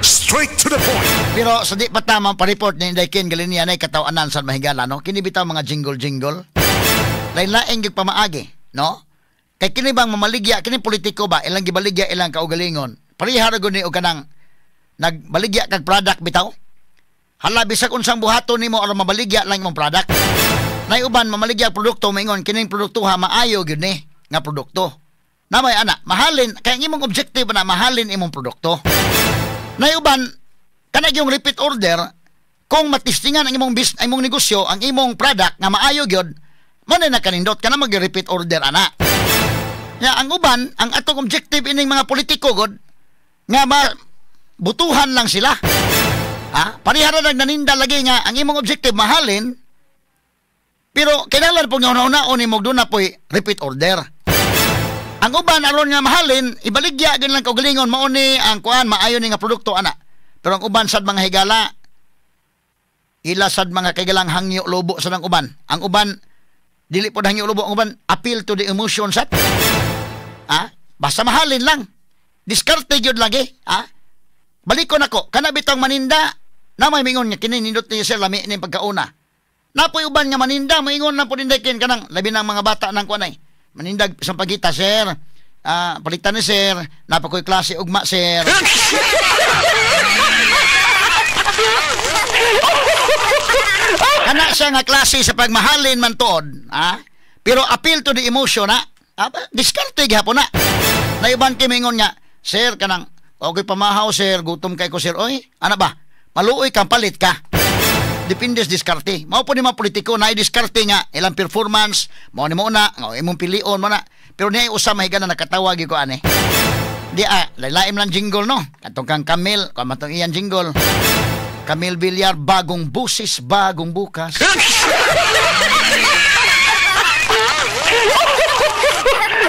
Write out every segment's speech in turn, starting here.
Straight to the point. Pero sa di pa tamang pa-report ni Inday Ken Galinian ay katawanan sa mahigala, no? Kini bitaw mga jingle-jingle. Lain-laing gyud pamaagi, no? Kay kini bang mamaligya, kini politiko ba, ilang gibaligya ilang kaugalingon. Parihara gud ni og kanang nagbaligya kag product bitaw. Hala bisag unsang buhaton nimo aron mabaligya lang imong product. Nay uban mamaligya produkto maingon kining produktuha maayo gyud ni nga produkto. Namay ana, mahalin kay imong objective na mahalin imong produkto. Nay uban kana yung repeat order kung matistingan ang imong negosyo, ang imong product nga maayo gyud, mo na kanindot kana mag-repeat order ana. Ya, ang uban, ang atong objective ining mga politiko god nga butuhan lang sila. Ha? Parihara nang naninda lagi nga ang imong objective mahalin, pero kailangan po nga una-una ni mo doon na po'y repeat order. Ang uban aron nga mahalin, ibaligya gid lang kaugalingon mao ni ang kuan maayo ni nga produkto ana. Pero ang uban sad mga higala, ila sad mga kaigalang hangyo lobo sa nang uban. Ang uban dili pod hangyo lobo, ang uban appeal to the emotion sad. Ha? Basta mahalin lang. Diskarte gyud lagi, ha? Balikon ako, kana bitong maninda, na may mingon nga kini nindot ni sir lami ni pagkauna. Napoy uban nga maninda, maingon na po nindakin kanang labi ng mga bata nang kuanay. Manindag sa pagita sir. Palitan ni sir, napakoy klase ugma sir. Kana siya nga klase sa pagmahalin man tuod, ha? Pero appeal to the emotion, ha? Diskarte gyapon na. Naiban kimingon nga, sir kanang okay pamahaw sir, gutom kay ko sir. Oy, ana ba? Maluoy kang palit ka. Depende sa diskarte. Mao po ni mga politiko na i-diskarte nga ilang performance, mao ni mo na, imong pilion mo na. Pero niya usa mahiga na nakatawag ko ani. Di lain lang jingle no. Katong kang Camille, kamatong iyan jingle. Camille Villar, bagong busis, bagong bukas.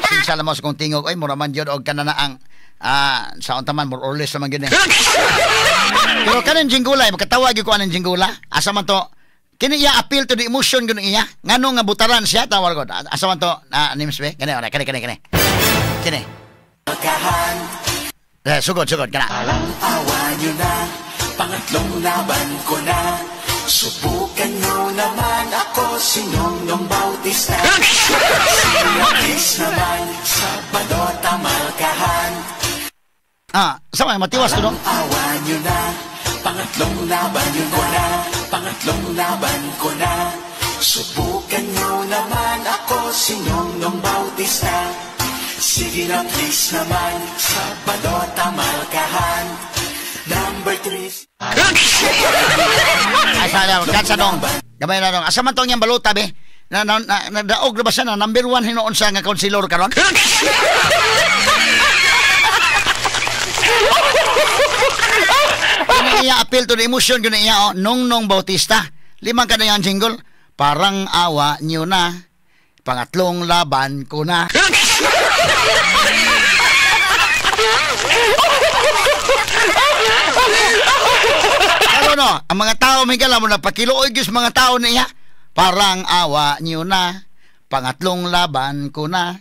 Sinsa lamang sa kong tingog, ay mura man yun og kananaang sa untaman more or less naman gini. Pero kanin jinggula, makatawag ko anong jinggula. Asa man to, kini iya appeal to the emotion gano'n iya. Ngano nga butaran siya, tawag ko. Asa man to, names be? Kani. Sugod, kana. Alang awa nyo na, pangatlong laban ko na. Subukan nyo naman ako, si Nongnong Bautista. Sinakis naman sa balota malkahan. Sama matiwas ko no? Awa nyo na, pangatlong laban ko na. Pangatlong laban ko na. Subukan nyo naman ako, si Nongnong Bautista. Sige na please naman, sa balota malkahan. Number 3. Katsa dong. Gamay na dong. Asa man tong yang balota be? Nadaog na ba siya na number 1 hinoon sa nga konsilor karon? Kini iya appeal to the emotion gani iya Nongnong Bautista. Limang ka na yung jingle. Parang awa nyo na. Pangatlong laban ko na. Ano no? Ang mga tao may gala mo na pakiluoy gis mga tao niya. Parang awa nyo na. Pangatlong laban ko na.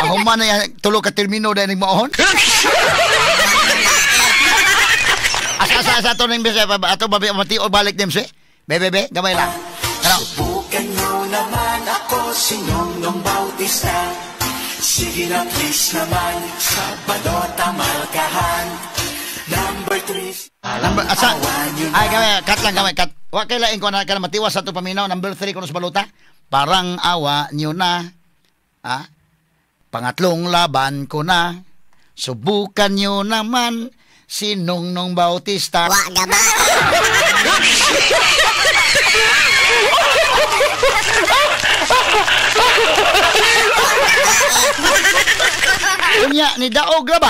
Mahuman na yan, tulo ka termino dahil nagmaon. Asa-asa ito nang bisa, ato babi mati o balik din siya. Bebe, gamay lang. Ano? Subukan mo naman ako, si Nongnong Bautista. Sige na please naman, sa balota malkahan. Number 3. Asa? Ay, gamay, kat. Huwag kailain ko na matiwas sa ito paminaw. Number 3 ko sa balota. Parang awa nyo na. Pangatlong laban ko na. Subukan nyo naman si Nongnong Bautista. Wag ba? Kunya ni daog ra ba?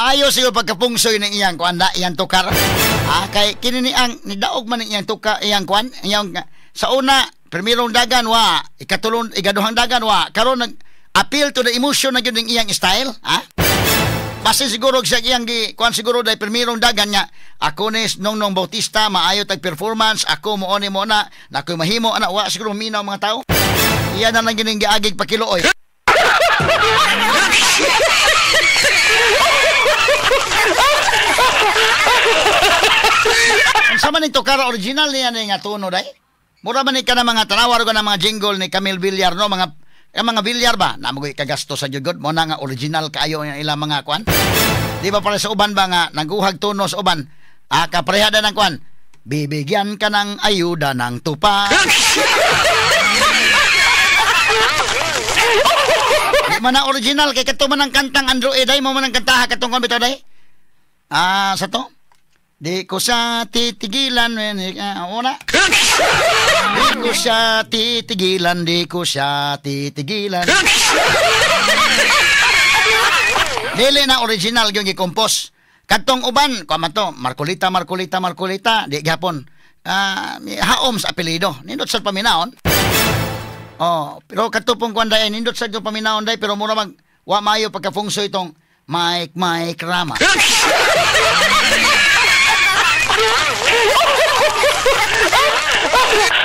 Ayos siyo pagkapungsoy ng iyang kuan da iyang tukar. Kay kini ni ang ni daog man iyang tukar iyang kuan iyang sa una primerong dagan wa, ikaduhang dagan wa, karon nag appeal to the emotion na gyud iyang style, Basta siguro siya iyang kuan siguro dahil primerong dagan niya. Ako ni Nongnong Bautista, maayo tag performance, ako mo ni mo na ako'y mahimo ana wa siguro minaw mga tao. Iya na lang gining giagig pakiluoy. Unsa man ito kara original niya nga tuno day? Mura man ni ka na mga tanawar ko na mga jingle ni Camille Villar no mga Villar ba? Namoy kagasto sa jugod mo na nga original kaayo ang ilang mga kwan. Di ba para sa uban ba nga naguhag tuno sa uban? Kaparehada ng kwan. Bibigyan ka ng ayuda ng tupa. Di man na original kay kato man ang kantang Android ay mo man ang kantaha katong kon bitaw day. Sa to? Di ko siya titigilan una. Di ko siya titigilan, di ko siya titigilan. Dili na original yung i-compose. Katong uban, kama to, Marcolita, di gihapon. Haom sa apelido. Nindot sa paminaon. Pero katupong kwanday, nindot sa paminaon day, pero mura wa mayo pagka-fungso itong Mike Rama.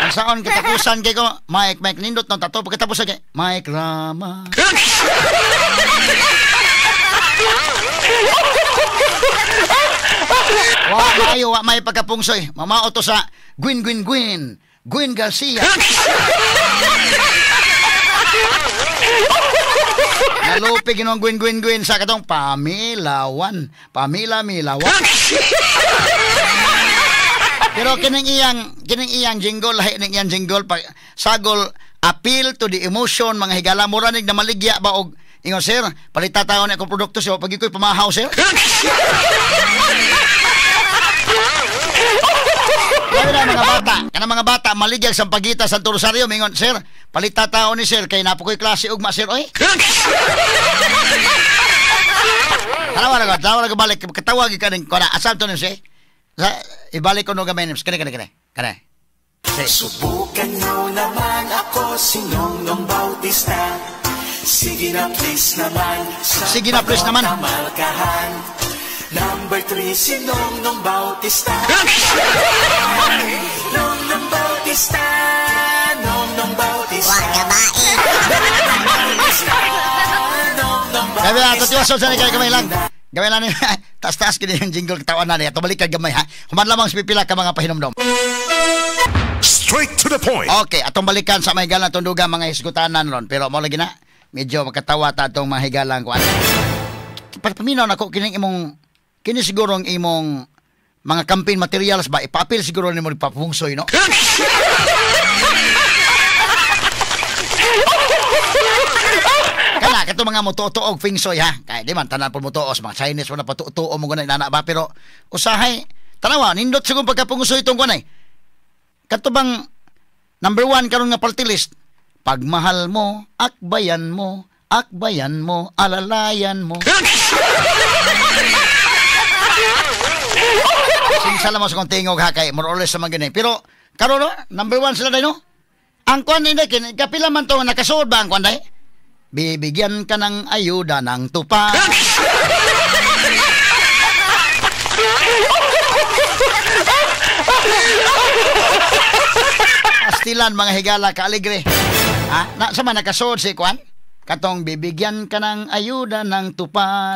Ang saon katapusan kay ko, Mike nindot no tato pagkatapusan kay Mike Rama. Wa may pagkapungsoy. Mamao to sa Gwyn Garcia. Nalupig ginong Gwyn sa katong Pamila Milawan. Pero kining iyang jingle, lahi ning iyang jingle sagol appeal to the emotion mga higala mura nig na maligya ba og ingon sir, palita taon ako produkto so pag iko'y pamahaw sir. Mga bata maligya sa pagita sa Rosario mingon sir, palita taon ni sir kay napo ko'y klase ugma sir oy. Tawag balik katawag ka ning kuna asam to ni sir. Ibalik ko no gamay ni kare. Subukan nyo naman ako si Nongnong Bautista. Sige na please naman. Kamalkahan. Number 3 si Nongnong Bautista. Nongnong Bautista. Kaya ato tiwasol sa kay kamay lang. Gawin lang taas-taas kini yung jingle katawan na niya. Balik ka gamay ha. Human lamang pipila ka mga pahinomdom. Straight to the point. Okay, atong balikan sa mahigalang tundugan mga hisgutanan ron. Pero mo lagi na, medyo makatawa ta atong mahigalang kuan. Paminaw nako kini siguro ang imong mga campaign materials ba ipapil siguro nimo ipapungsoy no. Kana kato mga motutuog feng shui ha. Kay di man tanan po motuos mga Chinese wala patutuo mo guna inana ba pero usahay tanawa nindot siguro pagkapungsoy itong kunay. Kato bang number 1 karon nga party list. Pagmahal mo, akbayan mo, alalayan mo. Sinsala mo sa kong tingog ha kay more or less sa mga ganyan. Pero karon no, number 1 sila dahil no. Ang kwan hindi kapila man to nakasuod ba ang kwan dahil? Bibigyan ka ng ayuda ng tupa. Astilan mga higala ka alegre. Sama nakasod si Kwan? Katong bibigyan ka ng ayuda ng tupa.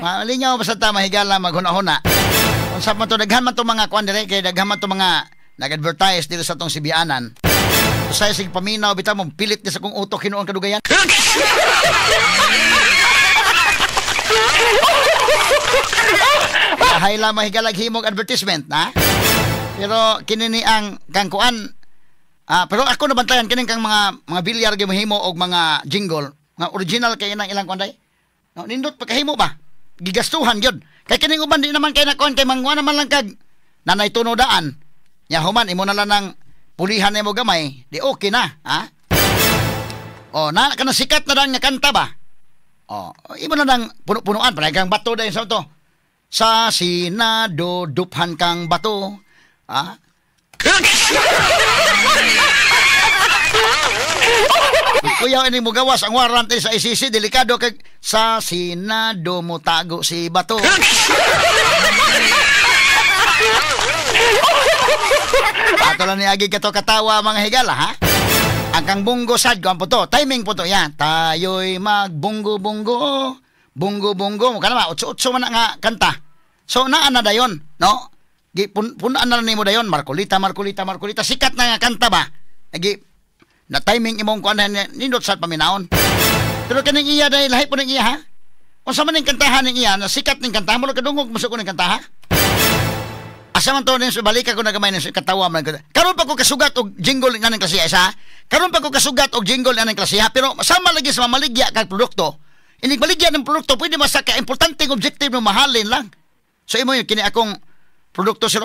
Malingaw basta ta mahigala maghuna-huna. Unsa man to daghan man to mga Kwan dire kay daghan man to mga nag-advertise dito sa tong Sibianan. Usay sig paminaw bitaw mo pilit ni sa kong utok hinuon kadugayan. Hay la mahigalag himog advertisement na. Pero kinini ang kang kuan. Pero ako nabantayan kining kang mga bilyar gyud mahimo og mga jingle, nga original kay nang ilang kuanday. No, nindot pagkahimo ba? Gigastuhan gyud. Kay kining uban di naman kay nakuan kay mangwa naman lang kag nanay tunodaan. Nya human imo na lang ng pulihan nimo gamay, di okay na, ha? Na kana sikat na lang nga kanta ba? Imo na lang puno-punuan para kang bato dahil sa to. Sa Senado duphan kang bato, ha? Kuya ini mo gawas ang warrant sa ICC delikado kag sa Senado mo tago si Bato. Ato lang ni agi kato katawa mga higala ha. Ang kang bunggo sad ko ang puto. Timing po to yan. Tayo'y magbunggo-bunggo. Bunggo-bunggo. Kana ma, utso-utso man nga kanta. So, naan na dayon, no? Punaan na nimo dayon. Marcolita. Sikat na nga kanta ba? Na timing imong kuan nindot sad paminaon. Pero kaning iya dahil lahi po ng iya ha? Kung sa man yung kantahan ng iya, na sikat ng kantahan, mo kadungog mo sa ko ng kantaha? Asa man to rin, balik ako na gamay ng katawa man. Karon pa ko kasugat og jingle nga ng klasiya isa. Karon pa ko kasugat og jingle nga ng klasiya, pero sama lagi sa mamaligya kag produkto. Inig baligya ng produkto pwede masaka importanteng objective no mahalin lang. So imo yun kini akong produkto sir.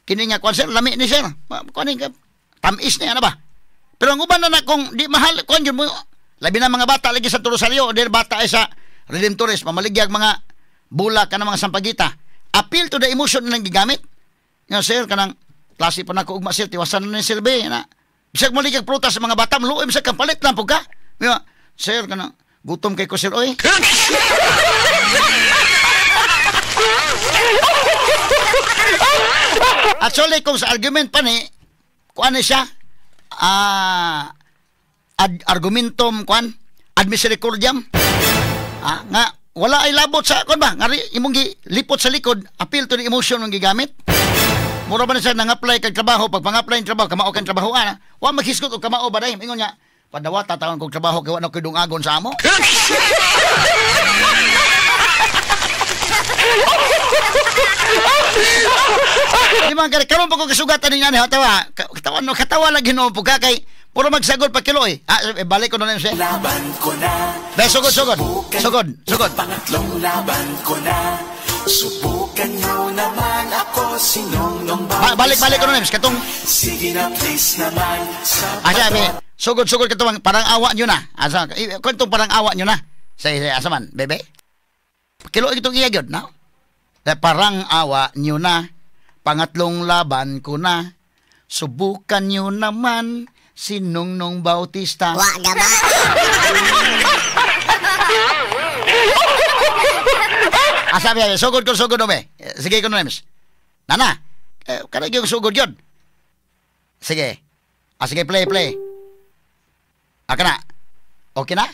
Kini nga kwan sir, lami ni sir. Kuan ka tamis niya na ba? Pero ang uban na kung di mahal kwan yun mo. Labi na mga bata lagi sa Turosalio, di bata ay sa Redemptores, mamaligya mga bulak ka ng mga sampagita. Appeal to the emotion nilang gigamit. Nga sir, kanang klase pa na ko ugma sir, tiwasan na ni sir be na. Bisag maligag prutas sa mga bata, maluoy bisag kang palit lang po ka. Nga, sir, kanang gutom kay ko sir, oy. Actually, kung sa argument pa ni, kuan ni siya, argumentum, kuan, ad misericordiam, nga, wala ay labot sa kon ba ngari imong lipot sa likod appeal to the emotion ng gigamit mura ba na siya nang-apply kag trabaho pag pang-apply ng trabaho kamao kan trabaho ana wa maghisgot og kamao ba day ingon nya padawa tatawon kog trabaho kay wa na koy dungagon sa amo. Di man karon pa ko kasugatan ni ani tawa katawa lagi no pug kay puro magsagol pa kilo eh. Balik ko na siya. Laban ko na. Sugod. Pangatlong laban ko na. Subukan nyo naman ako sinong balik ko na nims katong. Sige na please naman. Sabi, sugod katong parang awa nyo na. Asa kantong parang awa nyo na. Say asa man, bebe. Kilo itong iya gyud, no? Parang awa nyo na. Pangatlong laban ko na. Subukan nyo naman. Si Nongnong Bautista. Wa gaba. Sabi, sugod ko be. Sige ko na namis. Nana, karag yung sugod yun. Sige. Sige, play. Aka na. Okay na?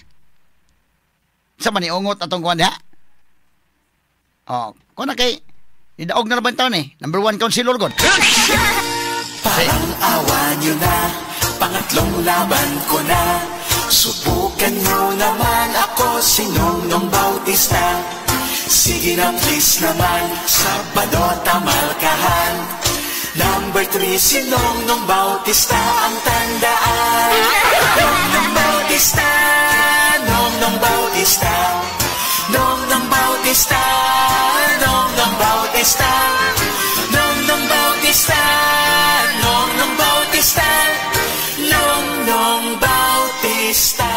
Sa maniungot atong kuwan ha? Kung na kay, idaog na naman taon eh. Number 1 counselor god. Parang awa nyo na. Pangatlong laban ko na. Subukan nyo naman ako sinong Bautista. Sige na please naman. Sabado tamalkahan. Number 3 sinong Bautista ang tandaan. Nongnong Bautista. Nongnong Bautista. Nongnong Bautista. Nongnong Bautista. Nongnong Bautista. Nongnong Bautista. Nongnong Bautista.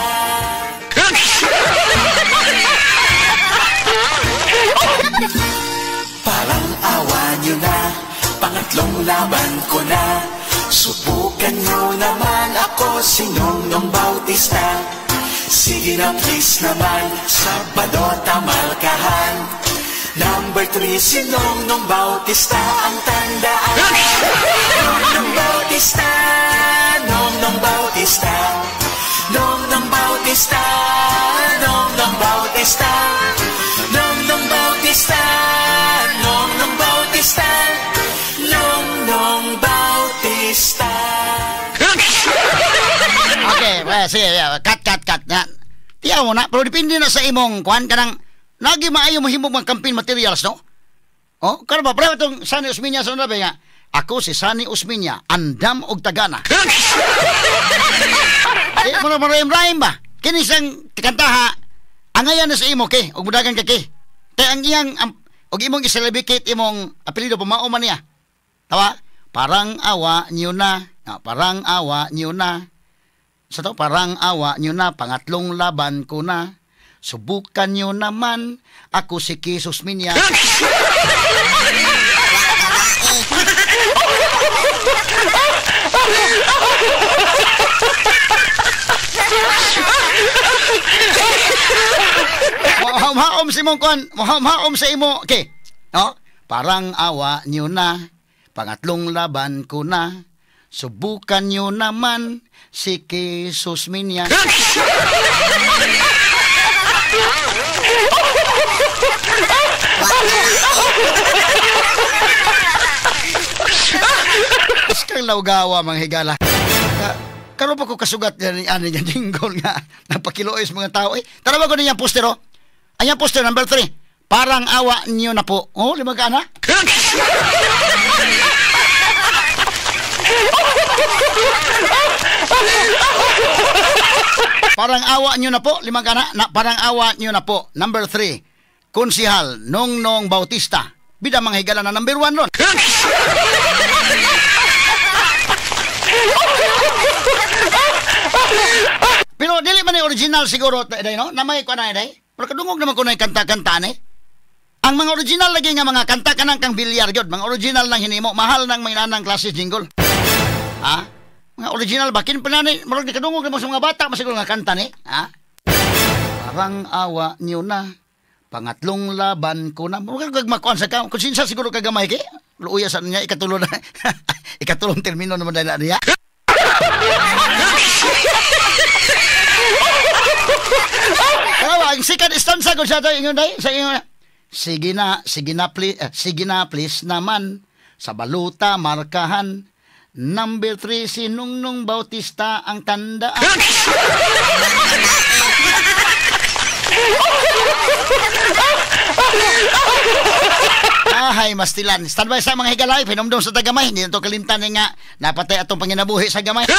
Parang awa nyo na. Pangatlong laban ko na. Subukan nyo naman ako sinong Bautista. Sige na please naman. Sabado tamalkahan. Number 3 sinong Bautista ang tandaan. Nongnong Bautista. Nongnong Bautista. Nongnong Bautista. Nongnong Bautista. Nongnong Bautista. Nongnong Bautista. Nongnong Bautista. Okay, sige, cut na. Tiyaw mo na, pero depende na sa imong kuan kanang nagi maayo mahimong mga campaign materials, no? Kano ba? Pero itong Sunny Usminya sa nabi nga, ako si Sunny Usminya, andam og tagana. Maraim ba? Kini sang kantaha, angayan na sa imo, ke? Og budagan ka, ke? Kaya ang iyang, og imong iselebicate imong apelido, pumao man niya. Tawa? Parang awa niyo na. Parang awa niyo na. Sa to, parang awa niyo na. Pangatlong laban ko na. Subukan nyo naman. Ako si Jesus Minya. sa imong kuan, maom sa imo. Okay. No? Parang awa nyo na, pangatlong laban ko na, subukan nyo naman si Jesus Minya. Kang lawgawa mga higala. Karon pa ko kasugat yan ani nga jingle nga napakilois mga tao. Tara ba ko niyang postero? Ayang poster number 3. Parang awa niyo na po. Oh, lima ka na? Parang awa niyo na po. Lima ka na? Parang awa niyo na po. Number 3. Konsihal Nongnong Bautista. Bida mga higala na number 1 ron. Pero dili man ni original siguro day no? Namay ko na day. Pero kadungog naman ko na kanta-kanta ni. Ang mga original lagi nga mga kanta kanang kang bilyar gyud, mga original nang hinimo, mahal nang may nanang klase jingle. Ha? Mga original bakin panani, murag di kadungog naman sa mga bata masiguro nga kanta ni, ha? Parang awa niyo na. Pangatlong laban ko na. Murag gagmakuan sa ka. Konsinsa siguro kagamay kay. Luuya sa niya ikatulo na. Ikatulong termino naman dala niya. Ang second stanza ko sa ingon day sa ingon. Sige na please naman sa baluta markahan. Number 3 si Nongnong Bautista ang tandaan. Hay mastilan. Standby sa mga higalay, pinumdum sa tagamay. Hindi na ito kalimtan nga napatay atong panginabuhi sa gamay.